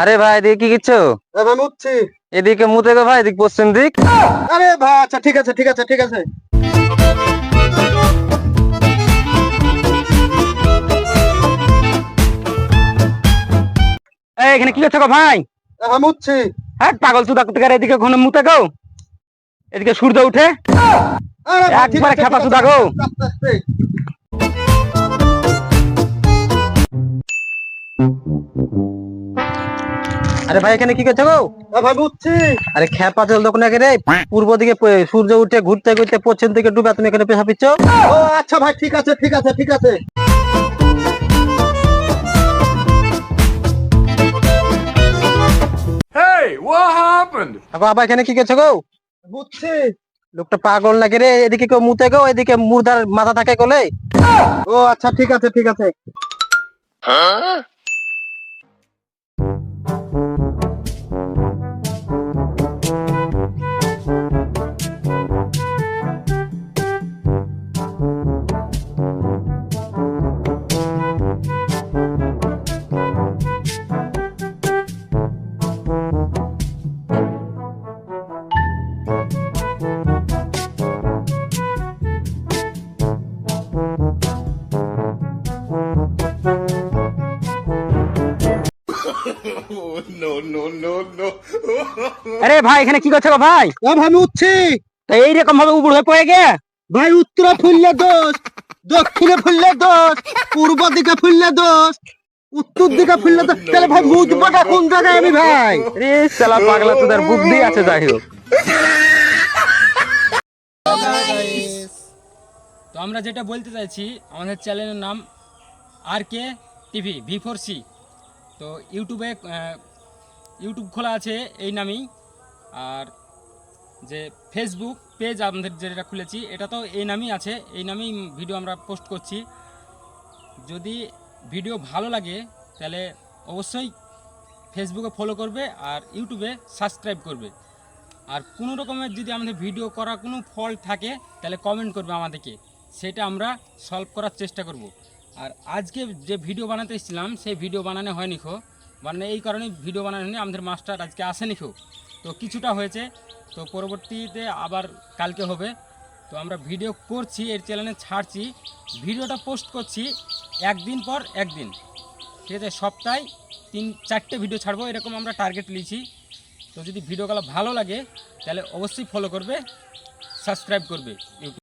আরে ভাই এদিকে কি কিচ্ছু? ভাই মুচ্ছি। এদিকে মুতে গো ভাই, এদিক পশ্চিম দিক। আরে ভাই আচ্ছা ঠিক আছে ঠিক আছে ঠিক আছে। এখানে কি করছো গো ভাই? ভাই মুচ্ছি। হ্যাঁ পাগল চুদা কোথাকার, এদিকে ঘন মুতে গো। এদিকে সূর্য উঠে আরে ভাই ঠিক একবারে আছে খেপা ঠিক চুদা আছে, গো। আস্তে আস্তে। আরে ভাই এখানে কি করছো গো? ভাই মুচ্ছি। আরে খেপা চল দোকানে রে, পূর্ব দিকে সূর্য উঠে ঘুরতে ঘুরতে পশ্চিম দিকে ডুবে, তুমি এখানে পেশা পিচ্ছ। ও আচ্ছা ভাই ঠিক আছে ঠিক আছে ঠিক আছে। Hey, what happened? আবার এখানে কি করছো গো? মুচ্ছি। লোকটা পাগল নাকি রে, এদিকে কেউ মুতে গো, এদিকে মুর্দার মাথা থাকে কোলে। ও আচ্ছা ঠিক আছে ঠিক আছে। আরে ভাই এখানে কি করছো গো ভাই? ভাই মুচ্ছি। তো এইরকম ভাবে উবুড় হয়ে পড়ে গে। ভাই উত্তরে ফুললে দোষ, দক্ষিণে ফুললে দোষ, পূর্ব দিকে ফুললে দোষ, উত্তর দিকে ফুললে দোষ। তাহলে ভাই বুঝবোটা কোন জায়গায় আমি ভাই? রে শালা পাগলা, তোদের বুদ্ধি আছে যাই হোক। তো আমরা যেটা বলতে চাইছি, আমাদের চ্যানেলের নাম RK টিভি V4C। তো ইউটিউবে ইউটিউব খোলা আছে এই নামেই। আর যে ফেসবুক পেজ আমাদের যেটা খুলেছি, এটা তো এই নামই আছে, এই নামেই ভিডিও আমরা পোস্ট করছি। যদি ভিডিও ভালো লাগে তাহলে অবশ্যই ফেসবুকে ফলো করবে আর ইউটিউবে সাবস্ক্রাইব করবে। আর কোনো রকমের যদি আমাদের ভিডিও করা কোনো ফল্ট থাকে তাহলে কমেন্ট করবে আমাদেরকে, সেটা আমরা সলভ করার চেষ্টা করব। আর আজকে যে ভিডিও বানাতে এসেছিলাম সেই ভিডিও বানানো হয়নি মানে এই কারণে ভিডিও বানানো হয়নি, আমাদের মাস্টার আজকে আসেনি তো কিছুটা হয়েছে। তো পরবর্তীতে আবার কালকে হবে। তো আমরা ভিডিও করছি, এর চ্যানেলে ছাড়ছি, ভিডিওটা পোস্ট করছি একদিন পর একদিন, ঠিক আছে? সপ্তাহে 3-4টে ভিডিও ছাড়বো, এরকম আমরা টার্গেট নিয়েছি। তো যদি ভিডিওগুলো ভালো লাগে তাহলে অবশ্যই ফলো করবে, সাবস্ক্রাইব করবে ইউটিউব।